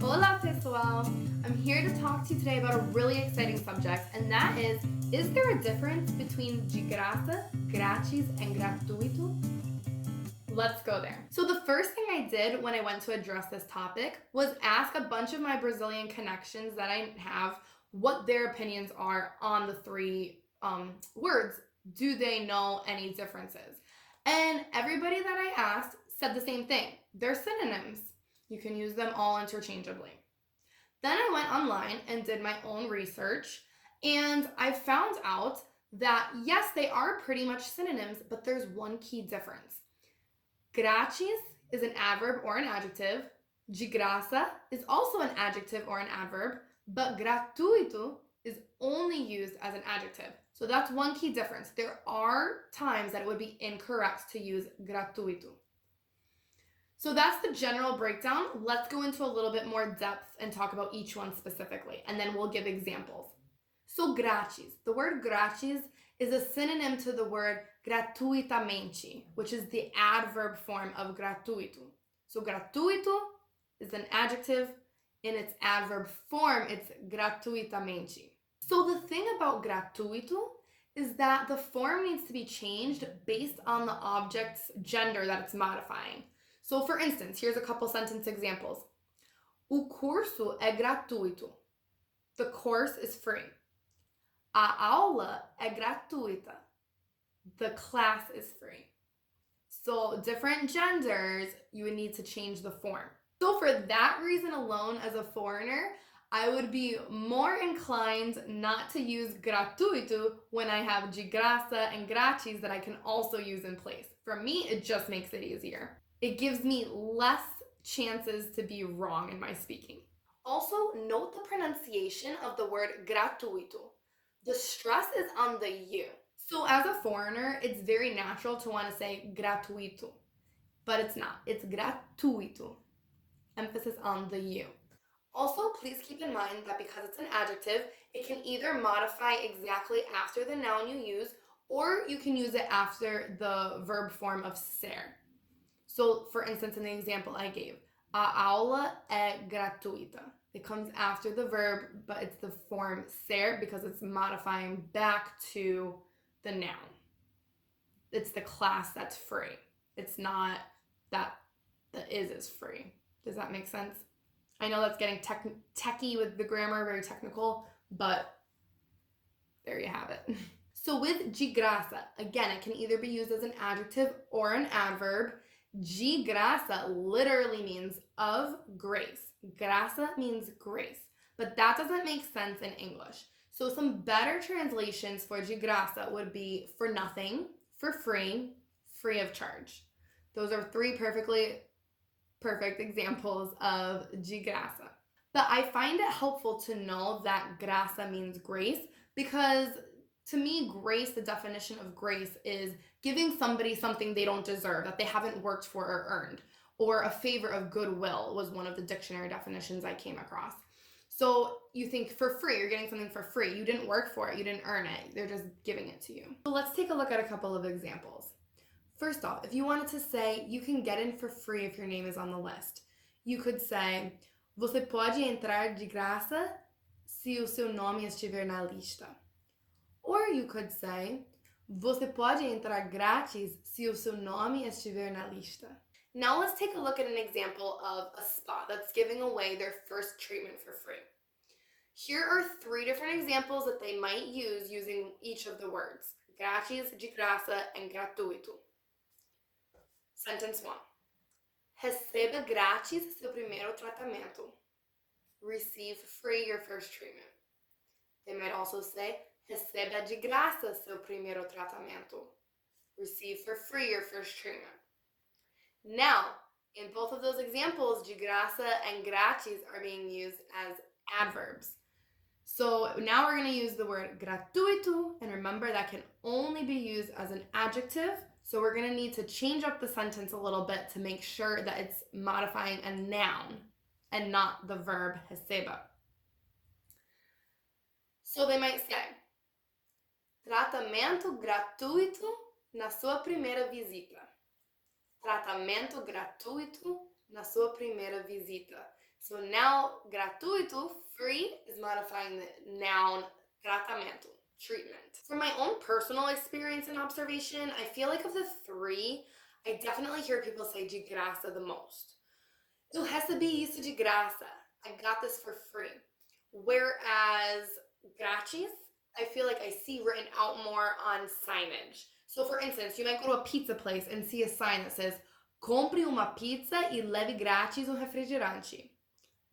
Olá, pessoal! I'm here to talk to you today about a really exciting subject, and that is there a difference between de graça, grátis, and gratuito? Let's go there. So the first thing I did when I went to address this topic was ask a bunch of my Brazilian connections that I have what their opinions are on the three words. Do they know any differences? And everybody that I asked said the same thing. They're synonyms. You can use them all interchangeably. Then I went online and did my own research, and I found out that yes, they are pretty much synonyms, but there's one key difference. Grátis is an adverb or an adjective. De graça is also an adjective or an adverb, but gratuito is only used as an adjective. So that's one key difference. There are times that it would be incorrect to use gratuito. So that's the general breakdown. Let's go into a little bit more depth and talk about each one specifically, and then we'll give examples. So grátis, the word grátis is a synonym to the word gratuitamente, which is the adverb form of gratuito. So gratuito is an adjective. In its adverb form, it's gratuitamente. So the thing about gratuito is that the form needs to be changed based on the object's gender that it's modifying. So for instance, here's a couple sentence examples. O curso é gratuito. The course is free. A aula é gratuita. The class is free. So different genders, you would need to change the form. So for that reason alone, as a foreigner, I would be more inclined not to use gratuito when I have de graça and grátis that I can also use in place. For me, it just makes it easier. It gives me less chances to be wrong in my speaking. Also, note the pronunciation of the word gratuito. The stress is on the U. So as a foreigner, it's very natural to want to say gratuito, but it's not. It's gratuito. Emphasis on the U. Also, please keep in mind that because it's an adjective, it can either modify exactly after the noun you use, or you can use it after the verb form of ser. So, for instance, in the example I gave, a aula é gratuita. It comes after the verb, but it's the form ser because it's modifying back to the noun. It's the class that's free. It's not that the is free. Does that make sense? I know that's getting techie with the grammar, very technical, but there you have it. So with de graça, again, it can either be used as an adjective or an adverb. De graça literally means of grace. Graça means grace, but that doesn't make sense in English. So some better translations for de graça would be for nothing, for free, free of charge. Those are three perfect examples of de graça. But I find it helpful to know that graça means grace because to me, grace, the definition of grace is giving somebody something they don't deserve, that they haven't worked for or earned, or a favor of goodwill was one of the dictionary definitions I came across. So you think for free, you're getting something for free. You didn't work for it, you didn't earn it, they're just giving it to you. So let's take a look at a couple of examples. First off, if you wanted to say you can get in for free if your name is on the list, you could say, você pode entrar de graça se o seu nome estiver na lista. Or you could say, você pode entrar grátis se o seu nome estiver na lista. Now let's take a look at an example of a spa that's giving away their first treatment for free. Here are three different examples that they might use using each of the words, grátis, de graça, and gratuito. Sentence 1. Receba grátis seu primeiro tratamento. Receive free your first treatment. They might also say, receba de graça seu primeiro tratamento. Receive for free your first treatment. Now, in both of those examples, de graça and grátis are being used as adverbs. So now we're going to use the word gratuito, and remember that can only be used as an adjective. So we're going to need to change up the sentence a little bit to make sure that it's modifying a noun and not the verb receba. So they might say, tratamento gratuito na sua primeira visita. Tratamento gratuito na sua primeira visita. So now, gratuito, free, is modifying the noun tratamento, treatment. From my own personal experience and observation, I feel like of the three, I definitely hear people say de graça the most. Eu recebi isso de graça. I got this for free. Whereas grátis, I feel like I see written out more on signage. So for instance, you might go to a pizza place and see a sign that says, compre uma pizza e leve grátis um refrigerante.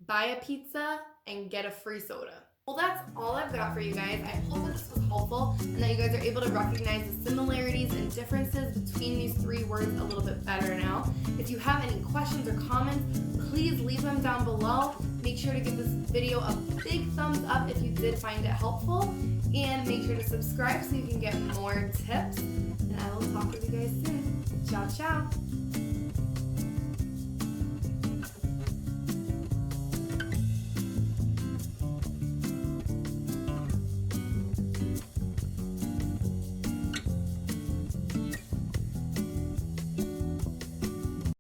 Buy a pizza and get a free soda. Well, that's all I've got for you guys. I hope that this was helpful and that you guys are able to recognize the similarities and differences between these three words a little bit better now. If you have any questions or comments, please leave them down below. Make sure to give this video a big thumbs up if you did find it helpful. And make sure to subscribe so you can get more tips. And I will talk with you guys soon. Ciao, ciao.